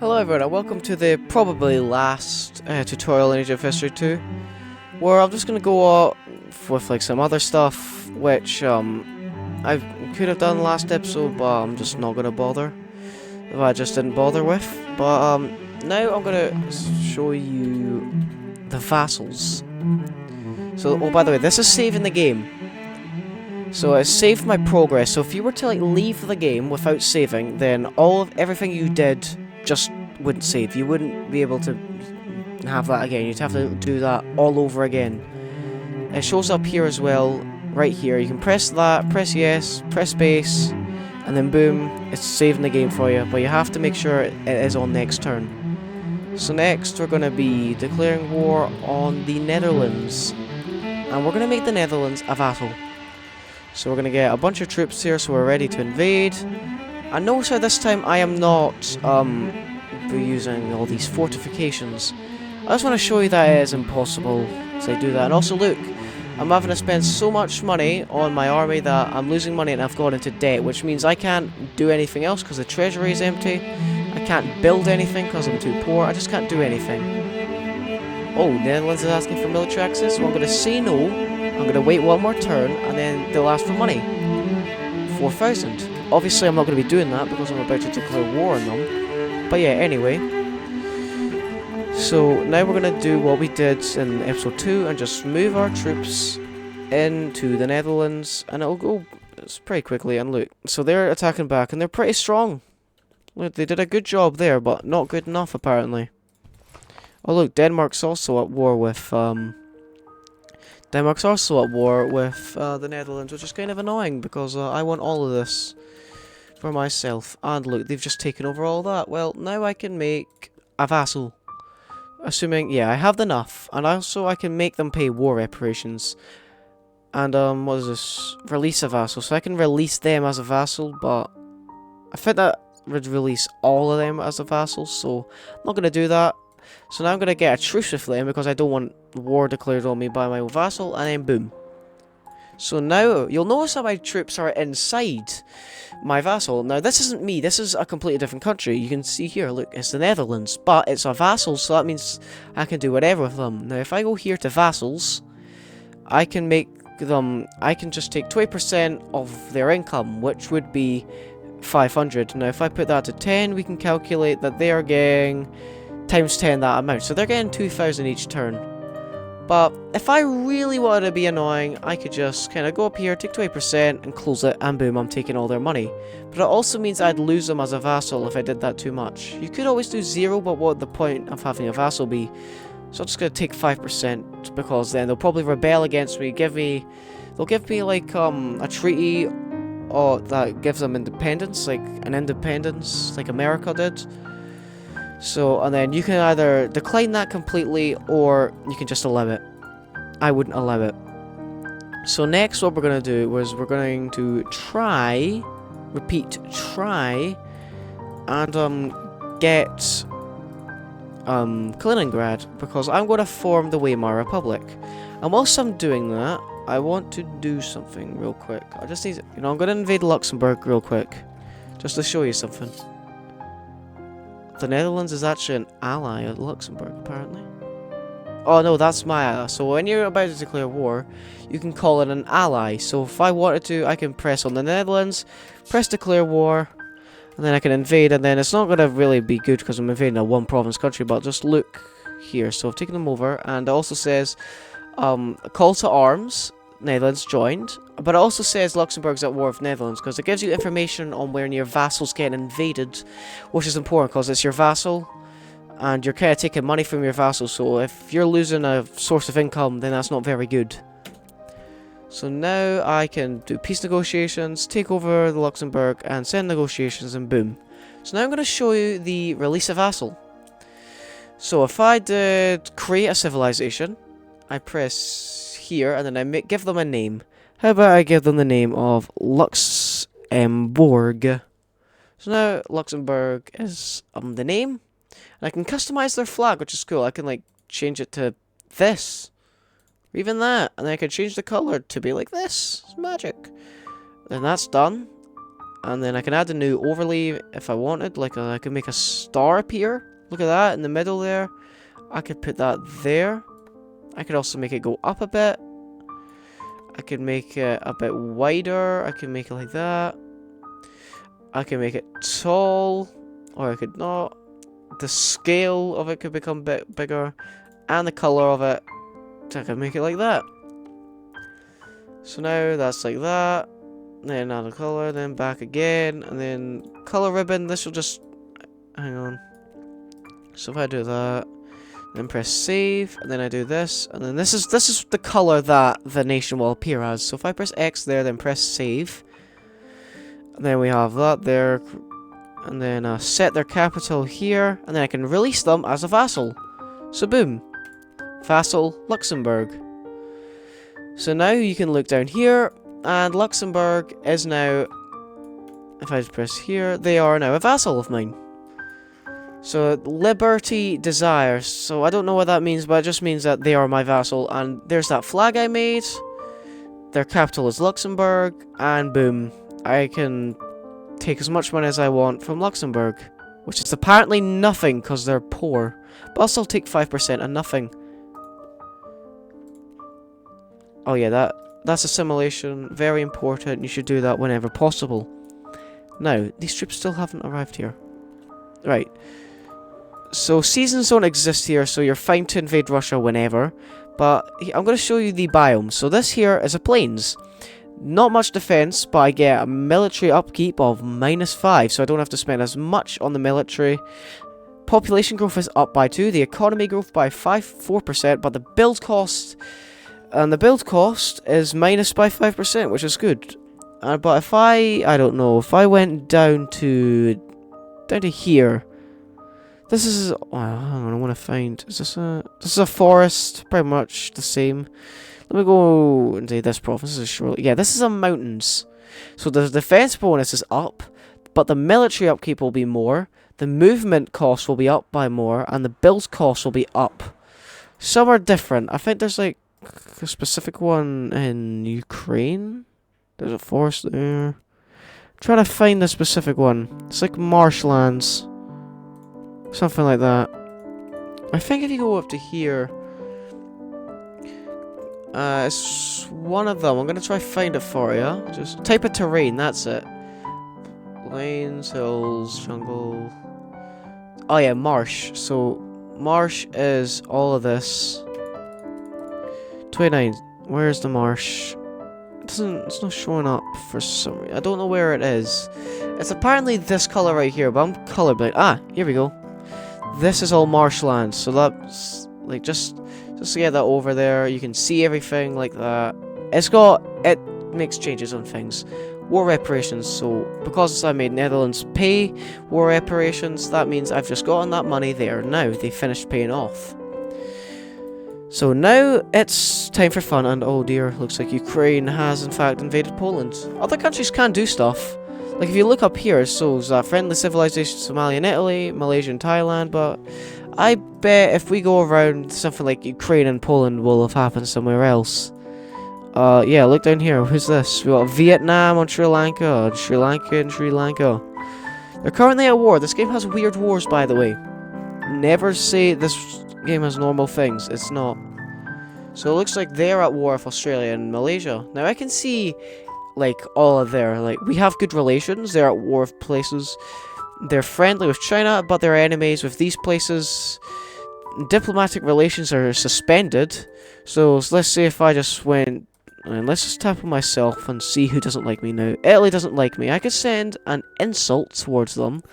Hello everyone and welcome to the probably last tutorial in Age of History 2, where I'm just going to go with like some other stuff which I could have done last episode, but I'm just not going to bother. If I just didn't bother with. But now I'm going to show you the vassals. So, oh, by the way, this is saving the game. So it saved my progress. So if you were to like leave the game without saving, then everything you did just wouldn't save. You wouldn't be able to have that again. You'd have to do that all over again. It shows up here as well, right here. You can press that, press yes, press space, and then boom, it's saving the game for you. But you have to make sure it is on next turn. So next we're going to be declaring war on the Netherlands. And we're going to make the Netherlands a vassal. So we're going to get a bunch of troops here, so we're ready to invade. And notice how this time I am not using all these fortifications. I just want to show you that it is impossible to do that. And also look, I'm having to spend so much money on my army that I'm losing money and I've gone into debt, which means I can't do anything else because the treasury is empty. I can't build anything because I'm too poor. I just can't do anything. Oh, Netherlands is asking for military access, so I'm going to say no. I'm going to wait one more turn, and then they'll ask for money. 4,000. Obviously, I'm not going to be doing that because I'm about to declare war on them. But yeah, anyway. So, now we're going to do what we did in episode 2 and just move our troops into the Netherlands. And it'll go pretty quickly. And look, so they're attacking back, and they're pretty strong. Look, they did a good job there, but not good enough, apparently. Oh, look, Denmark's also at war with the Netherlands, which is kind of annoying because I want all of this for myself. And look, they've just taken over all that. Well, now I can make a vassal. Assuming, yeah, I have enough. And also I can make them pay war reparations. And, what is this? Release a vassal. So I can release them as a vassal, but I think that would release all of them as a vassal, so I'm not going to do that. So now I'm going to get a truce with them because I don't want war declared on me by my vassal, and then boom. So now, you'll notice that my troops are inside my vassal. Now, this isn't me, this is a completely different country. You can see here, look, it's the Netherlands, but it's a vassal, so that means I can do whatever with them. Now, if I go here to vassals, I can make them, I can just take 20% of their income, which would be 500. Now, if I put that to 10, we can calculate that they are getting times 10 that amount. So they're getting 2,000 each turn. But if I really wanted to be annoying, I could just kind of go up here, take 20% and close it, and boom, I'm taking all their money. But it also means I'd lose them as a vassal if I did that too much. You could always do 0, but what would the point of having a vassal be? So I'm just going to take 5% because then they'll probably rebel against me, they'll give me like a treaty that gives them independence, like an independence like America did. So, and then you can either decline that completely, or you can just allow it. I wouldn't allow it. So next what we're going to do is we're going to try, and get Kaliningrad, because I'm going to form the Weimar Republic. And whilst I'm doing that, I want to do something real quick. I just need, I'm going to invade Luxembourg real quick, just to show you something. The Netherlands is actually an ally of Luxembourg, apparently. Oh no, that's my ally. So when you're about to declare war, you can call it an ally. So if I wanted to, I can press on the Netherlands, press declare war, and then I can invade, and then it's not going to really be good because I'm invading a one-province country, but just look here. So I've taken them over, and it also says, call to arms, Netherlands joined, but it also says Luxembourg's at war with Netherlands because it gives you information on when your vassal's getting invaded, which is important because it's your vassal and you're kind of taking money from your vassal, so if you're losing a source of income, then that's not very good. So now I can do peace negotiations, take over the Luxembourg, and send negotiations, and boom. So now I'm going to show you the release of vassal. So if I did create a civilization, I press here, and then I give them a name. How about I give them the name of Luxembourg? So now Luxembourg is the name, and I can customize their flag, which is cool. I can like change it to this, or even that, and then I can change the color to be like this. It's magic. Then that's done. And then I can add a new overlay if I wanted. Like, I could make a star appear. Look at that in the middle there. I could put that there. I could also make it go up a bit. I could make it a bit wider. I could make it like that. I can make it tall. Or I could not. The scale of it could become a bit bigger. And the colour of it. So I can make it like that. So now that's like that. Then add a colour. Then back again. And then colour ribbon. This will just... Hang on. So if I do that. Then press save, and then I do this, and then this is the color that the nation will appear as. So if I press X there, then press save, and then we have that there, and then set their capital here, and then I can release them as a vassal. So boom, vassal Luxembourg. So now you can look down here, and Luxembourg is now, if I press here, they are now a vassal of mine. So, Liberty Desires. So, I don't know what that means, but it just means that they are my vassal. And there's that flag I made. Their capital is Luxembourg. And boom. I can take as much money as I want from Luxembourg. Which is apparently nothing, because they're poor. But I'll still take 5% and nothing. Oh yeah, that's assimilation. Very important. You should do that whenever possible. Now, these troops still haven't arrived here. Right. So, seasons don't exist here, so you're fine to invade Russia whenever. But I'm going to show you the biome. So, this here is a plains. Not much defense, but I get a military upkeep of -5, so I don't have to spend as much on the military. Population growth is up by 2, the economy growth by 4%, but the build cost... And the build cost is minus by 5%, which is good. But if I don't know, if I went down to here... This is... Oh, hang on, I want to find... This is a forest, pretty much the same. Let me go into this province. This is surely... Yeah, this is a mountains. So the defense bonus is up, but the military upkeep will be more. The movement cost will be up by more, and the build cost will be up. Some are different. I think there's like a specific one in Ukraine. There's a forest there. I'm trying to find the specific one. It's like marshlands. Something like that. I think if you go up to here... it's one of them. I'm going to try find it for you. Just type of terrain, that's it. Plains, hills, jungle... Oh yeah, marsh. So, marsh is all of this. 29. Where's the marsh? It's not showing up for some reason. I don't know where it is. It's apparently this color right here, but I'm colorblind. Ah, here we go. This is all marshland, so that's like just to get that over there. You can see everything like that. It makes changes on things. War reparations. So because I made Netherlands pay war reparations, that means I've just gotten that money there. Now they finished paying off. So now it's time for fun, and oh dear, looks like Ukraine has in fact invaded Poland. Other countries can do stuff. Like if you look up here, it shows friendly civilization, Somalia and Italy, Malaysia and Thailand, but I bet if we go around, something like Ukraine and Poland will have happened somewhere else. Yeah, look down here, who's this? We got Vietnam and Sri Lanka, and Sri Lanka. They're currently at war. This game has weird wars, by the way. Never say this game has normal things, it's not. So it looks like they're at war with Australia and Malaysia. Now I can see like all of their, like, we have good relations, they're at war with places, they're friendly with China, but they're enemies with these places. Diplomatic relations are suspended. So let's say if I just went, and let's just tap on myself and see who doesn't like me now. Italy doesn't like me. I could send an insult towards them,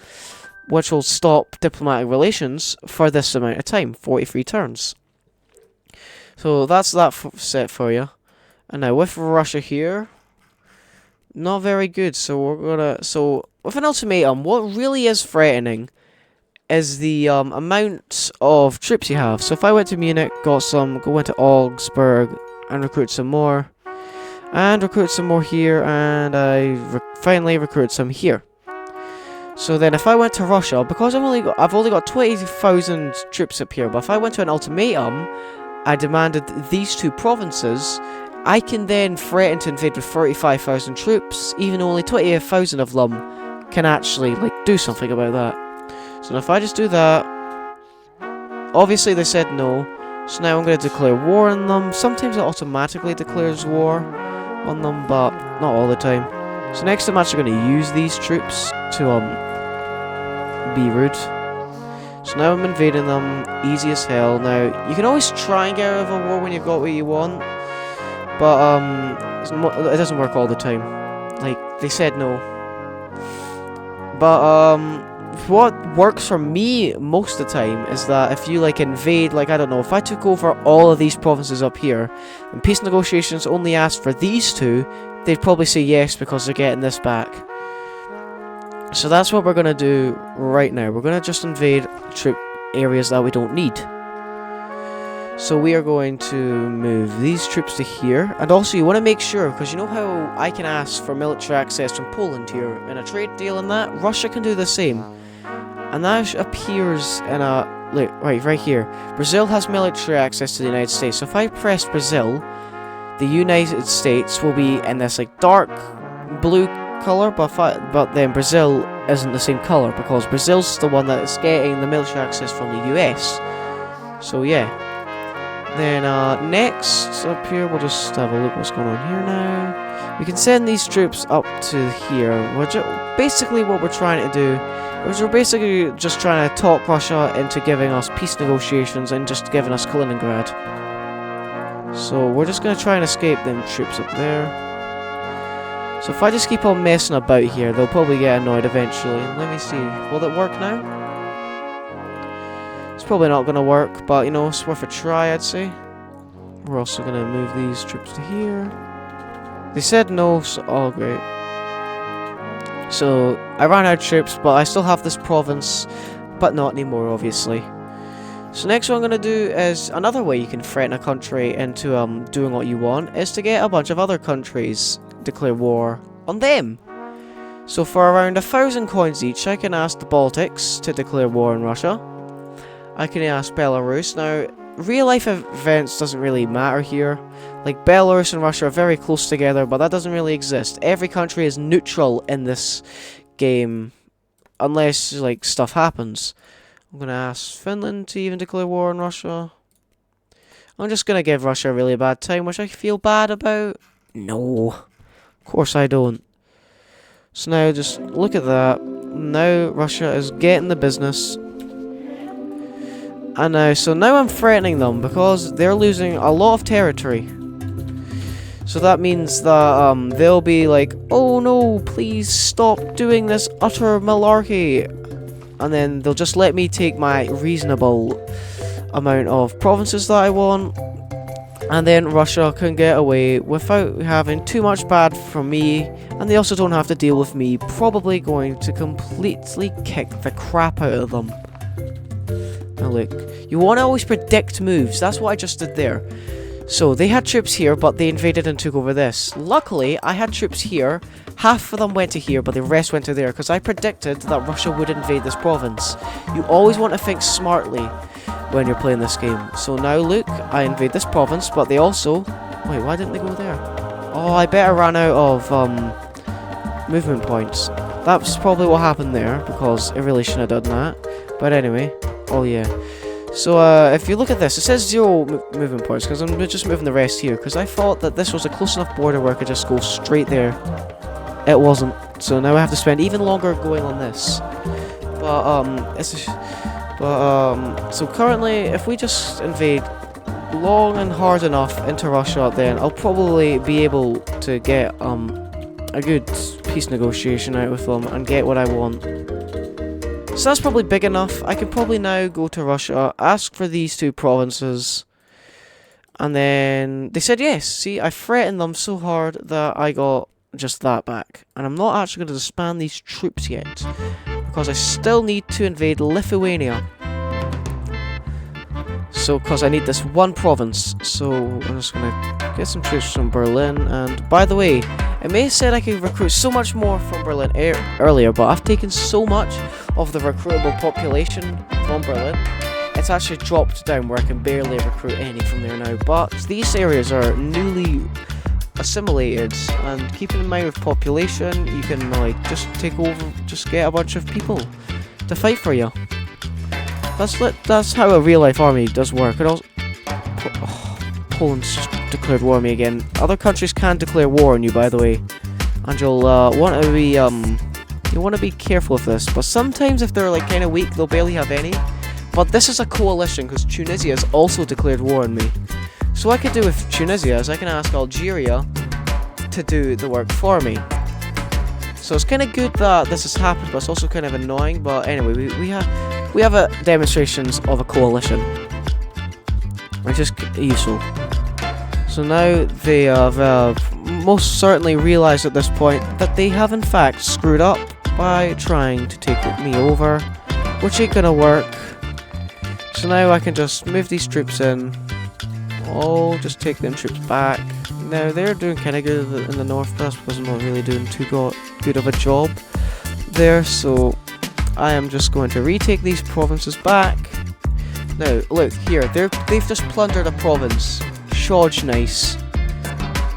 which will stop diplomatic relations for this amount of time, 43 turns. So that's that set for you. And now with Russia here, not very good. So with an ultimatum, what really is threatening is the amount of troops you have. So if I went to Munich, go into Augsburg, and recruit some more, and recruit some more here, and I finally recruit some here. So then if I went to Russia, because I've only got 20,000 troops up here, but if I went to an ultimatum, I demanded these two provinces, I can then threaten to invade with 35,000 troops, even though only 28,000 of them can actually, like, do something about that. So if I just do that, obviously they said no, so now I'm going to declare war on them. Sometimes it automatically declares war on them, but not all the time. So next I'm actually going to use these troops to, be rude. So now I'm invading them, easy as hell. Now, you can always try and get out of a war when you've got what you want, but, it doesn't work all the time. Like, they said no. But, what works for me most of the time is that if you, like, invade, like, I don't know, if I took over all of these provinces up here, and peace negotiations only asked for these two, they'd probably say yes because they're getting this back. So that's what we're going to do right now. We're going to just invade troop areas that we don't need. So we are going to move these troops to here. And also you want to make sure, because you know how I can ask for military access from Poland here in a trade deal and that? Russia can do the same. And that appears in a... Look, right here. Brazil has military access to the United States. So if I press Brazil, the United States will be in this like dark blue color, but then Brazil isn't the same color because Brazil's the one that is getting the military access from the US. So yeah. Then next up here, we'll just have a look what's going on here now. We can send these troops up to here. Basically what we're trying to do is we're basically just trying to talk Russia into giving us peace negotiations and just giving us Kaliningrad. So we're just going to try and escape them troops up there. So if I just keep on messing about here, they'll probably get annoyed eventually. Let me see. Will it work now? It's probably not going to work, but you know, it's worth a try, I'd say. We're also going to move these troops to here. They said no, so oh great. So I ran out of troops, but I still have this province, but not anymore, obviously. So next what I'm going to do is, another way you can threaten a country into doing what you want, is to get a bunch of other countries declare war on them. So for around 1,000 coins each, I can ask the Baltics to declare war on Russia. I can ask Belarus. Now, real life events doesn't really matter here. Like, Belarus and Russia are very close together, but that doesn't really exist. Every country is neutral in this game, unless, like, stuff happens. I'm going to ask Finland to even declare war on Russia. I'm just going to give Russia a really bad time, which I feel bad about. No. Of course I don't. So now just look at that. Now Russia is getting the business. And now I'm threatening them because they're losing a lot of territory. So that means that they'll be like, oh no, please stop doing this utter malarkey. And then they'll just let me take my reasonable amount of provinces that I want. And then Russia can get away without having too much bad from me. And they also don't have to deal with me probably going to completely kick the crap out of them. Now look, you want to always predict moves. That's what I just did there. So they had troops here, but they invaded and took over this. Luckily, I had troops here. Half of them went to here, but the rest went to there. Because I predicted that Russia would invade this province. You always want to think smartly when you're playing this game. So now look, I invade this province, but they also... Wait, why didn't they go there? Oh, I better ran out of movement points. That's probably what happened there, because it really shouldn't have done that. But anyway, oh yeah. So if you look at this, it says 0 movement points, because I'm just moving the rest here, because I thought that this was a close enough border where I could just go straight there. It wasn't. So now I have to spend even longer going on this. But so currently, if we just invade long and hard enough into Russia, then I'll probably be able to get a good peace negotiation out with them and get what I want. So that's probably big enough. I can probably now go to Russia, ask for these 2 provinces, and then they said yes. See, I threatened them so hard that I got just that back. And I'm not actually going to disband these troops yet, because I still need to invade Lithuania. So, because I need this 1 province. So, I'm just going to get some troops from Berlin. And, by the way, it may have said I could recruit so much more from Berlin earlier, but I've taken so much of the recruitable population from Berlin. It's actually dropped down where I can barely recruit any from there now. But these areas are newly assimilated. And keeping in mind with population, you can like just take over, just get a bunch of people to fight for you. That's how a real life army does work. And also, Poland's just declared war on me again. Other countries can declare war on you, by the way, and you'll want to be you want to be careful of this. But sometimes if they're like kind of weak, they'll barely have any. But this is a coalition because Tunisia has also declared war on me. So what I could do with Tunisia is I can ask Algeria to do the work for me. So it's kind of good that this has happened, but it's also kind of annoying. But anyway, we have a demonstrations of a coalition, which is useful. So now they have most certainly realised at this point that they have in fact screwed up by trying to take me over, which ain't gonna work. So now I can just move these troops in. Oh, just take them troops back. Now they're doing kind of good in the north, but that's because I'm not really doing too good of a job there. So I am just going to retake these provinces back. Now look here, they've just plundered a province. Shoj nice.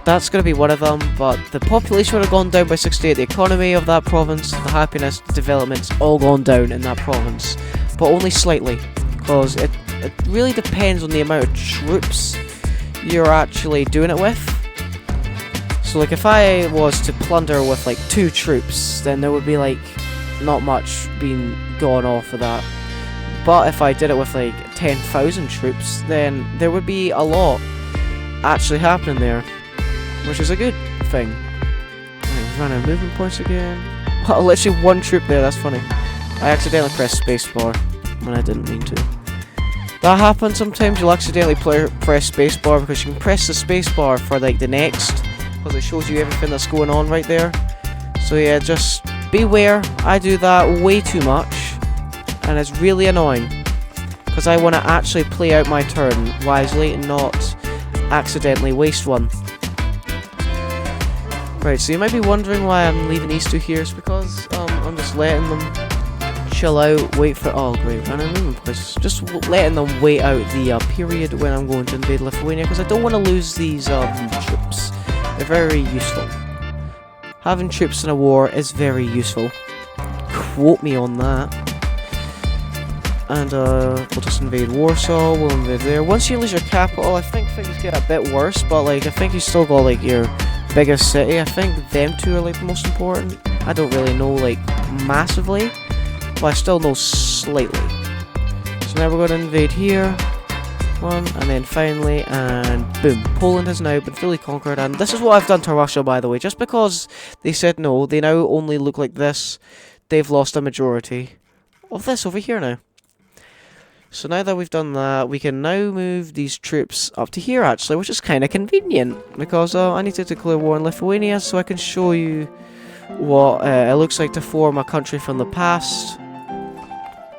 That's going to be one of them, but the population would have gone down by 68. The economy of that province, the happiness, the development's all gone down in that province, but only slightly, because it really depends on the amount of troops you're actually doing it with. So like if I was to plunder with like 2 troops, then there would be like not much being gone off of that. But if I did it with like 10,000 troops, then there would be a lot actually happening there, which is a good thing. Right, run out of movement points again. Well, literally 1 troop there, that's funny. I accidentally pressed spacebar when I didn't mean to. That happens sometimes, you'll accidentally press spacebar because you can press the spacebar for like the next, because it shows you everything that's going on right there. So yeah, just beware, I do that way too much, and it's really annoying, because I want to actually play out my turn wisely and not accidentally waste one. Right, so you might be wondering why I'm leaving these 2 here. It's because I'm just letting them chill out, wait for... Oh great, run out of movement points. Just letting them wait out the period when I'm going to invade Lithuania, because I don't want to lose these troops. They're very useful. Having troops in a war is very useful. Quote me on that. And we'll just invade Warsaw, we'll invade there. Once you lose your capital, I think things get a bit worse, but like I think you still got like your biggest city. I think them 2 are like the most important. I don't really know like massively, but I still know slightly. So now we're going to invade here. 1, and then finally, and boom, Poland has now been fully conquered. And this is what I've done to Russia, by the way. Just because they said no, they now only look like this. They've lost a majority of this over here now. So now that we've done that, we can now move these troops up to here actually, which is kind of convenient, because I need to declare war on Lithuania so I can show you what it looks like to form a country from the past.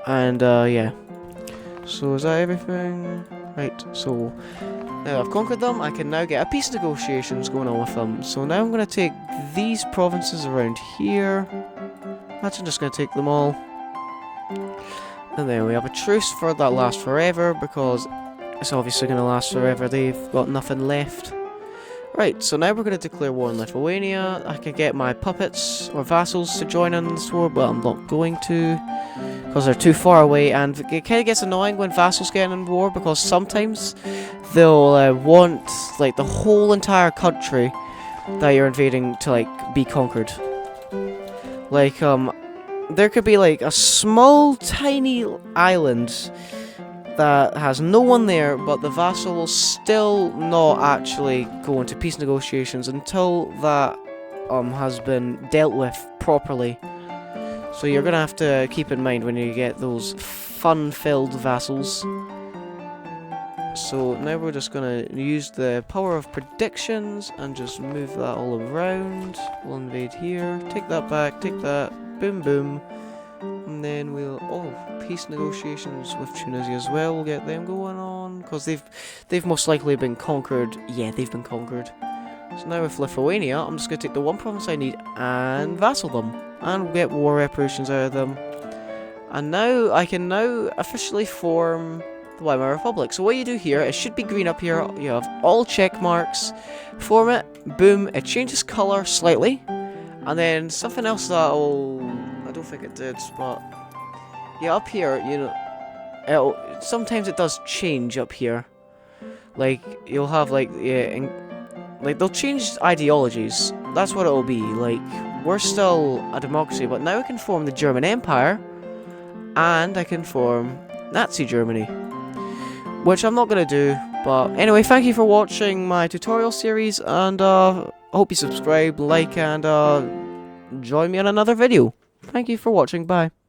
And yeah. So is that everything? Right, so now I've conquered them, I can now get a peace negotiations going on with them. So now I'm going to take these provinces around here. Actually, I'm just going to take them all. And then we have a truce for that lasts forever, because it's obviously going to last forever. They've got nothing left. Right, so now we're going to declare war on Lithuania. I can get my puppets or vassals to join in this war, but I'm not going to, because they're too far away. And it kind of gets annoying when vassals get in war, because sometimes they'll want like the whole entire country that you're invading to like be conquered. Like there could be like a small tiny island that has no one there, but the vassal will still not actually go into peace negotiations until that has been dealt with properly. So you're gonna have to keep in mind when you get those fun-filled vassals. So now we're just gonna use the power of predictions and just move that all around. We'll invade here, take that back, take that, boom boom. And then we'll peace negotiations with Tunisia as well. We'll get them going on, because they've most likely been conquered. Yeah, they've been conquered. So now with Lithuania, I'm just gonna take the one province I need and vassal them, and get war reparations out of them. And now I can officially form the Weimar Republic. So what you do here, it should be green up here. You have all check marks. Form it, boom, it changes colour slightly. And then something else that I don't think it did, but yeah, up here, you know, sometimes it does change up here. Like you'll have like like they'll change ideologies. That's what it'll be. Like we're still a democracy, but now I can form the German Empire, and I can form Nazi Germany, which I'm not gonna do. But anyway, thank you for watching my tutorial series, and I hope you subscribe, like, and join me on another video. Thank you for watching. Bye.